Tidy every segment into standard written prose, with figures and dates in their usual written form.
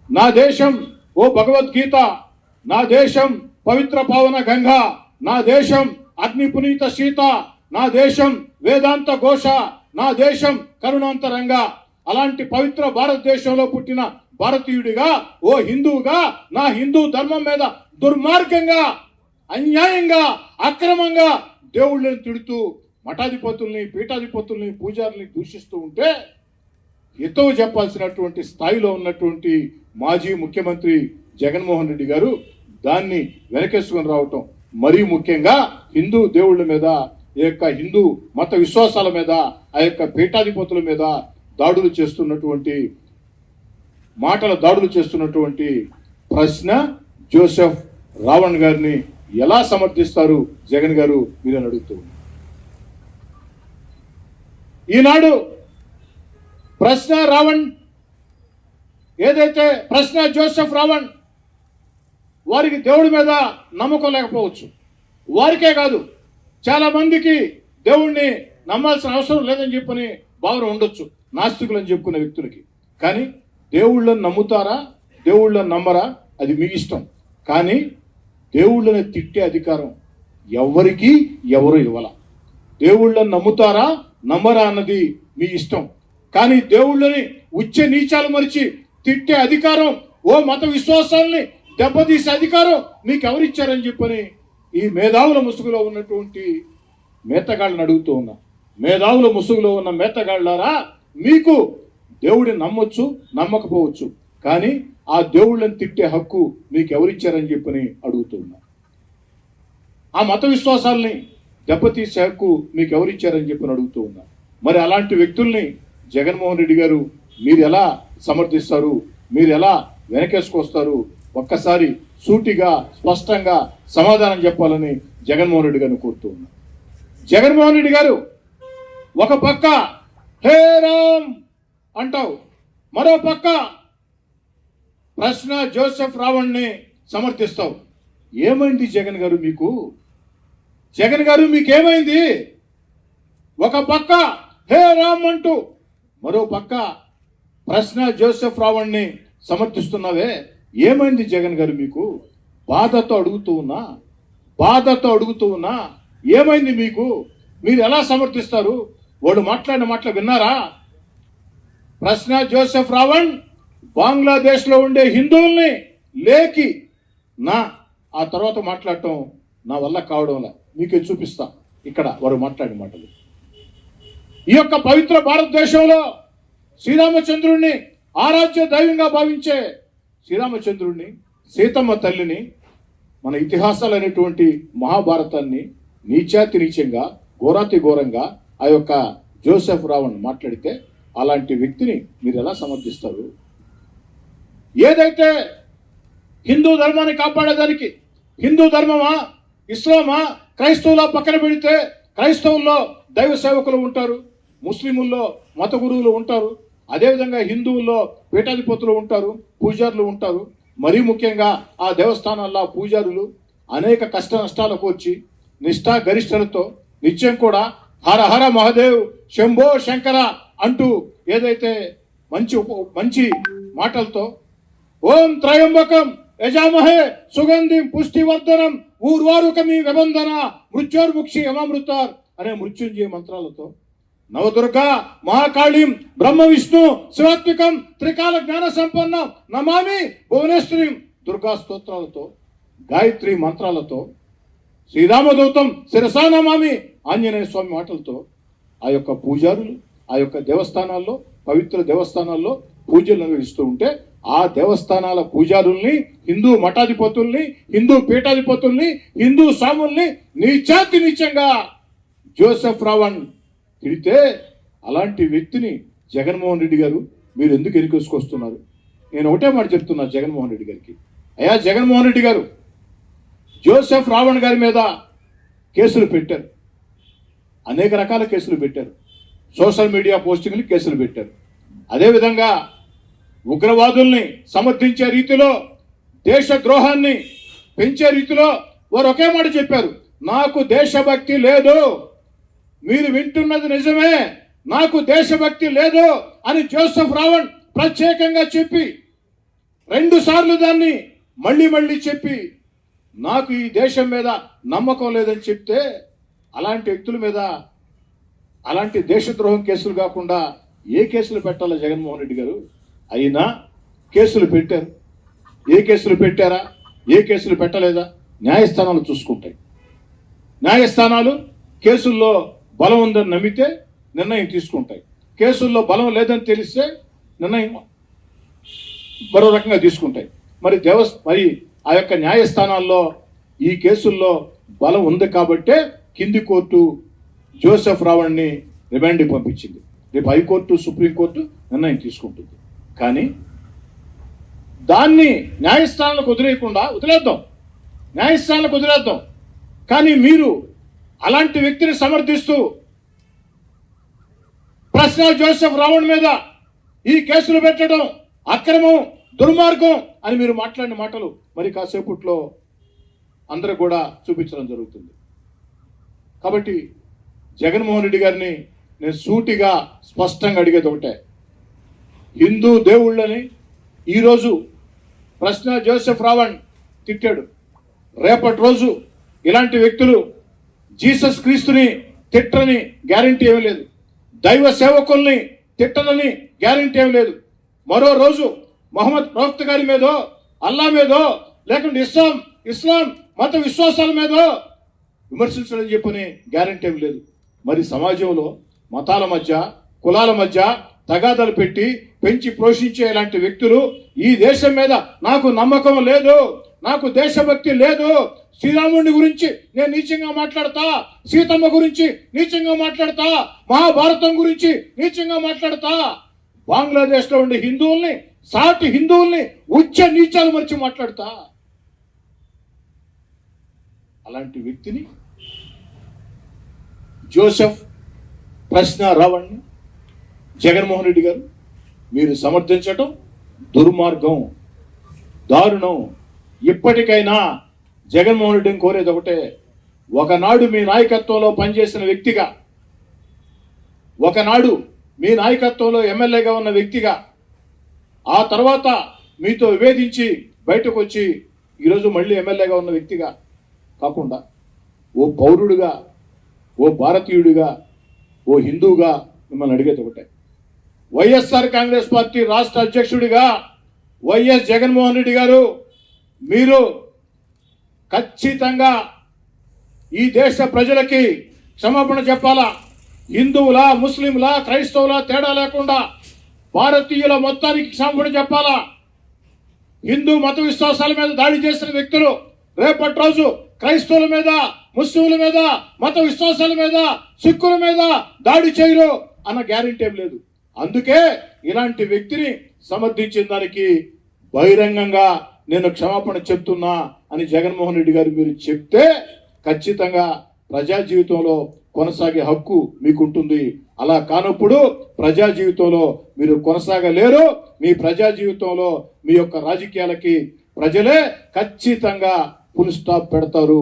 నా దేశం ఓ భగవద్గీత, నా దేశం పవిత్ర పావన గంగా, నా దేశం అగ్ని పునీత సీత, నా దేశం వేదాంత ఘోష, నా దేశం కరుణాంతరంగా. అలాంటి పవిత్ర భారతదేశంలో పుట్టిన భారతీయుడిగా, ఓ హిందువుగా, నా హిందూ ధర్మం మీద దుర్మార్గంగా, అన్యాయంగా, అక్రమంగా దేవుళ్ళని తిడుతూ మఠాధిపతుల్ని, పీఠాధిపతుల్ని, పూజారుల్ని దూషిస్తూ ఉంటే హితవు చెప్పాల్సినటువంటి స్థాయిలో ఉన్నటువంటి మాజీ ముఖ్యమంత్రి జగన్మోహన్ రెడ్డి గారు దాన్ని వెనకేసుకొని రావటం, మరీ ముఖ్యంగా హిందూ దేవుళ్ళ మీద, ఈ యొక్క హిందూ మత విశ్వాసాల మీద, ఆ యొక్క పీఠాధిపతుల మీద దాడులు చేస్తున్నటువంటి ప్రశ్న జోసెఫ్ రావణ్ గారిని ఎలా సమర్థిస్తారు జగన్ గారు మీరని అడుగుతూ. ఈనాడు ప్రశ్న రావణ్ ఏదైతే ప్రశ్న జోసెఫ్ రావణ్ వారికి దేవుడి మీద నమ్మకం లేకపోవచ్చు, వారికే కాదు చాలా మందికి దేవుణ్ణి నమ్మాల్సిన అవసరం లేదని చెప్పని భావన ఉండొచ్చు నాస్తికులు అని చెప్పుకునే వ్యక్తులకి. కానీ దేవుళ్ళని నమ్ముతారా, దేవుళ్ళని నమ్మరా అది మీ ఇష్టం. కానీ దేవుళ్ళని తిట్టే అధికారం ఎవరికి ఎవరు ఇవ్వాల. దేవుళ్ళని నమ్ముతారా నమ్మరా అన్నది మీ ఇష్టం. కానీ దేవుళ్ళని ఉచ్చ నీచాలు మరిచి తిట్టే అధికారం, ఓ మత విశ్వాసాలని దెబ్బతీసే అధికారం మీకు ఎవరిచ్చారని చెప్పని ఈ మేధావుల ముసుగులో ఉన్నటువంటి మేతగాళ్ళని అడుగుతూ ఉన్నా. మేధావుల ముసుగులో ఉన్న మేతగాళ్ళారా, మీకు దేవుడిని నమ్మొచ్చు, నమ్మకపోవచ్చు, కానీ ఆ దేవుళ్ళని తిట్టే హక్కు మీకు ఎవరిచ్చారని చెప్పని అడుగుతూ ఉన్నా. ఆ మత విశ్వాసాలని దెబ్బతీసే హక్కు మీకు ఎవరిచ్చారని చెప్పని అడుగుతూ ఉన్నా. మరి అలాంటి వ్యక్తుల్ని జగన్మోహన్ రెడ్డి గారు మీరు ఎలా సమర్థిస్తారు, మీరు ఎలా వెనకేసుకొస్తారు? ఒక్కసారి సూటిగా స్పష్టంగా సమాధానం చెప్పాలని జగన్మోహన్ రెడ్డి గారిని కోరుతూ ఉన్నా. జగన్మోహన్ రెడ్డి గారు ఒక పక్క హే రామ్ అంటావు, మరో పక్క ప్రశ్న జోసెఫ్ రావణ్ని సమర్థిస్తావు. ఏమైంది జగన్ గారు మీకు? జగన్ గారు మీకేమైంది? ఒక పక్క హే రామ్ అంటూ మరో పక్క ప్రశ్న జోసెఫ్ రావణ్ని సమర్థిస్తున్నావే, ఏమైంది జగన్ గారు మీకు? బాధతో అడుగుతూ ఉన్నా ఏమైంది మీకు? మీరు ఎలా సమర్థిస్తారు? వాడు మాట్లాడిన మాటలు విన్నారా? ప్రశ్న జోసెఫ్ రావణ్ బంగ్లాదేశ్లో ఉండే హిందువుల్ని లేకి ఆ తర్వాత మాట్లాడటం నా వల్ల కావడంలా మీకు చూపిస్తా. ఇక్కడ వారు మాట్లాడిన మాటలు ఈ యొక్క పవిత్ర భారతదేశంలో శ్రీరామచంద్రుణ్ణి ఆరాధ్య దైవంగా భావించే శ్రీరామచంద్రుణ్ణి, సీతమ్మ తల్లిని, మన ఇతిహాసాలు అనేటువంటి మహాభారతాన్ని నీచాతి నీచంగా, ఘోరాతి ఘోరంగా ఆ యొక్క జోసెఫ్ రావణ్ మాట్లాడితే అలాంటి వ్యక్తిని మీరు ఎలా సమర్థిస్తారు? ఏదైతే హిందూ ధర్మాన్ని కాపాడేదానికి, హిందూ ధర్మమా, ఇస్లామా, క్రైస్తవులా పక్కన పెడితే క్రైస్తవుల్లో దైవ సేవకులు ఉంటారు, ముస్లిముల్లో మత గురువులు ఉంటారు, అదేవిధంగా హిందువుల్లో పీఠాధిపతులు ఉంటారు, పూజారులు ఉంటారు. మరీ ముఖ్యంగా ఆ దేవస్థానాల్లో పూజారులు అనేక కష్ట నష్టాలకు వచ్చి నిష్ఠా గరిష్టలతో నిత్యం కూడా హర హర మహాదేవ్ శంభో శంకర అంటూ ఏదైతే మంచి మాటలతో ఓం త్రయంబకం యజామహే సుగంధిం పుష్టివర్ధనం ఊర్వారుకమి విబంధన మృత్యోర్ముక్షి యమామృతార్ అనే మృత్యుంజయ మంత్రాలతో నవదుర్గా మహాకాళీం బ్రహ్మ విష్ణు శివాత్మికం త్రికాల జ్ఞాన సంపన్నం నమామి భువనేశ్వరీం దుర్గా స్తోత్రాలతో, గాయత్రి మంత్రాలతో, శ్రీరామదూతం శిరసా నమామి ఆంజనేయ స్వామి మాటలతో ఆ యొక్క పూజారులు ఆ యొక్క దేవస్థానాల్లో, పవిత్ర దేవస్థానాల్లో పూజలు నిర్వహిస్తూ ఉంటే ఆ దేవస్థానాల పూజారుల్ని, హిందూ మఠాధిపతుల్ని, హిందూ పీఠాధిపతుల్ని, హిందూ స్వాముల్ని నీచాతి నీచంగా జోసెఫ్ రావణ్ తిడితే అలాంటి వ్యక్తిని జగన్మోహన్ రెడ్డి గారు మీరు ఎందుకు ఎన్నికొసుకొస్తున్నారు? నేను ఒకటే మాట చెప్తున్నా జగన్మోహన్ రెడ్డి గారికి, అయ్యా జగన్మోహన్ రెడ్డి గారు, జోసెఫ్ రావణ్ గారి మీద కేసులు పెట్టారు, అనేక రకాల కేసులు పెట్టారు, సోషల్ మీడియా పోస్టింగ్లు కేసులు పెట్టారు. అదేవిధంగా ఉగ్రవాదుల్ని సమర్థించే రీతిలో, దేశద్రోహాన్ని పెంచే రీతిలో వారు ఒకే మాట చెప్పారు, నాకు దేశభక్తి లేదు. మీరు వింటున్నది నిజమే, నాకు దేశభక్తి లేదు అని జోసెఫ్ రావణ్ ప్రత్యేకంగా చెప్పి 2 సార్లు దాన్ని మళ్ళీ మళ్ళీ చెప్పి నాకు ఈ దేశం మీద నమ్మకం లేదని చెప్తే అలాంటి వ్యక్తుల మీద అలాంటి దేశద్రోహం కేసులు కాకుండా ఏ కేసులు పెట్టాలో జగన్మోహన్ రెడ్డి గారు? అయినా కేసులు పెట్టారు. ఏ కేసులు పెట్టారా, ఏ కేసులు పెట్టలేదా న్యాయస్థానాలు చూసుకుంటాయి. న్యాయస్థానాలు కేసుల్లో బలం ఉందని నమ్మితే నిర్ణయం తీసుకుంటాయి. కేసుల్లో బలం లేదని తెలిస్తే నిర్ణయం మరో రకంగా తీసుకుంటాయి. మరి మరి ఆ యొక్క న్యాయస్థానాల్లో ఈ కేసుల్లో బలం ఉంది కాబట్టే కింది కోర్టు జోసెఫ్ రావణ్ని రిమాండ్కి పంపించింది. రేపు హైకోర్టు, సుప్రీంకోర్టు నిర్ణయం తీసుకుంటుంది. కానీ దాన్ని న్యాయస్థానాలకు వదిలేద్దాం, న్యాయస్థానాలకు వదిలేద్దాం. కానీ మీరు అలాంటి వ్యక్తిని సమర్థిస్తూ ప్రశ్న జోసెఫ్ రావణ్ మీద ఈ కేసులు పెట్టడం అక్రమం, దుర్మార్గం అని మీరు మాట్లాడిన మాటలు మరి కాసేపట్లో అందరూ కూడా చూపించడం జరుగుతుంది. కాబట్టి జగన్మోహన్ రెడ్డి గారిని నేను సూటిగా స్పష్టంగా అడిగేది ఒకటే, హిందూ దేవుళ్ళని ఈరోజు ప్రశ్న జోసెఫ్ రావణ్ తిట్టాడు. రేపటి రోజు ఇలాంటి వ్యక్తులు జీసస్ క్రీస్తుని తిట్టని గ్యారంటీ ఏమీ లేదు. దైవ సేవకుల్ని తిట్టనని గ్యారంటీ ఏమీ లేదు. మరో రోజు మొహమ్మద్ ప్రవక్త గారి మీదో, అల్లా మీదో, లేకుంటే ఇస్లాం మత విశ్వాసాల మీదో విమర్శించడం చెప్పని గ్యారంటీ ఏమి లేదు. మరి సమాజంలో మతాల మధ్య, కులాల మధ్య తగాదాలు పెట్టి పెంచి పోషించే ఇలాంటి వ్యక్తులు ఈ దేశం మీద నాకు నమ్మకం లేదు, నాకు దేశభక్తి లేదు, శ్రీరాముడి గురించి నేను నీచంగా మాట్లాడతా, సీతమ్మ గురించి నీచంగా మాట్లాడతా, మహాభారతం గురించి నీచంగా మాట్లాడతా, బంగ్లాదేశ్లో ఉండే హిందువుల్ని, సాటి హిందువుల్ని ఉచ్చ నీచాలు మరిచి మాట్లాడతా, అలాంటి వ్యక్తిని జోసెఫ్ ప్రశ్న రావణ్ జగన్మోహన్ రెడ్డి గారు మీరు సమర్థించటం దుర్మార్గం, దారుణం. ఇప్పటికైనా జగన్మోహన్ రెడ్డిని కోరేది ఒకటే, ఒకనాడు మీ నాయకత్వంలో పనిచేసిన వ్యక్తిగా, ఒకనాడు మీ నాయకత్వంలో ఎమ్మెల్యేగా ఉన్న వ్యక్తిగా, ఆ తర్వాత మీతో విభేదించి బయటకు వచ్చి ఈరోజు మళ్ళీ ఎమ్మెల్యేగా ఉన్న వ్యక్తిగా కాకుండా ఓ పౌరుడిగా, ఓ భారతీయుడిగా, ఓ హిందువుగా మిమ్మల్ని అడిగేది ఒకటే, వైఎస్ఆర్ కాంగ్రెస్ పార్టీ రాష్ట్ర అధ్యక్షుడిగా వైఎస్ జగన్మోహన్ రెడ్డి గారు మీరు ఖచ్చితంగా ఈ దేశ ప్రజలకి క్షమాపణ చెప్పాలా. హిందువుల, ముస్లింల, క్రైస్తవుల తేడా లేకుండా భారతీయుల మొత్తానికి క్షమాపణ చెప్పాలా. హిందూ మత విశ్వాసాల మీద దాడి చేసిన వ్యక్తులు రేపటి రోజు క్రైస్తవుల మీద, ముస్లింల మీద, మత విశ్వాసాల మీద, సిక్కుల మీద దాడి చేయరు అన్న గ్యారెంటీ ఏం లేదు. అందుకే ఇలాంటి వ్యక్తిని సమర్థించిన దానికి బహిరంగంగా నేను క్షమాపణ చెప్తున్నా అని జగన్మోహన్ రెడ్డి గారు మీరు చెప్తే ఖచ్చితంగా ప్రజా జీవితంలో కొనసాగే హక్కు మీకుంటుంది. అలా కానప్పుడు ప్రజా జీవితంలో మీరు కొనసాగలేరు. మీ ప్రజా జీవితంలో మీ యొక్క రాజకీయాలకి ప్రజలే ఖచ్చితంగా ఫుల్ స్టాప్ పెడతారు,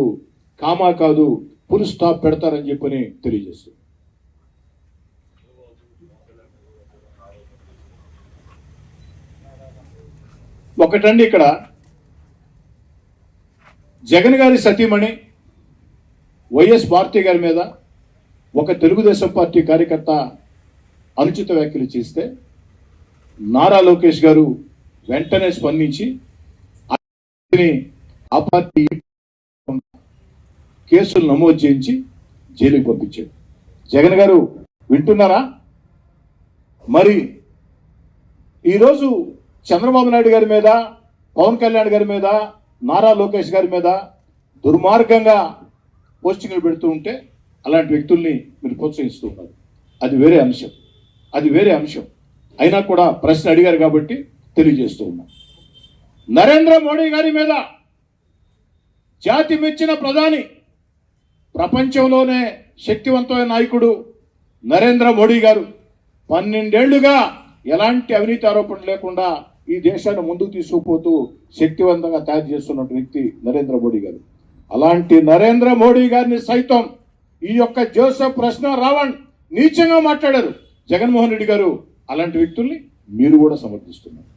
కామా కాదు ఫుల్ స్టాప్ పెడతారని చెప్పని తెలియజేస్తుంది. ఒకటండి, ఇక్కడ జగన్ గారి సతీమణి వైఎస్ భారతి గారి మీద ఒక తెలుగుదేశం పార్టీ కార్యకర్త అనుచిత వ్యాఖ్యలు చేస్తే నారా లోకేష్ గారు వెంటనే స్పందించి ఆ పార్టీ కేసులు నమోదు చేయించి జైలుకి పంపించాడు. జగన్ గారు వింటున్నారా? మరి ఈరోజు చంద్రబాబు నాయుడు గారి మీద, పవన్ కళ్యాణ్ గారి మీద, నారా లోకేష్ గారి మీద దుర్మార్గంగా పోస్టింగ్లు పెడుతూ ఉంటే అలాంటి వ్యక్తుల్ని మీరు ప్రోత్సహిస్తూ ఉన్నారు. అది వేరే అంశం, అది వేరే అంశం. అయినా కూడా ప్రశ్న అడిగారు కాబట్టి తెలియజేస్తూ ఉన్నాం. నరేంద్ర మోడీ గారి మీద జాతి మెచ్చిన ప్రధాని, ప్రపంచంలోనే శక్తివంతమైన నాయకుడు నరేంద్ర మోడీ గారు 12 ఏళ్లుగా ఎలాంటి అవినీతి ఆరోపణలు లేకుండా ఈ దేశాన్ని ముందుకు తీసుకుపోతూ శక్తివంతంగా తయారు చేస్తున్న వ్యక్తి నరేంద్ర మోడీ గారు. అలాంటి నరేంద్ర మోడీ గారిని సైతం ఈ యొక్క జోసెఫ్ ప్రశ్న రావణ్ నీచంగా మాట్లాడారు. జగన్మోహన్ రెడ్డి గారు అలాంటి వ్యక్తుల్ని మీరు కూడా సమర్థిస్తున్నారు.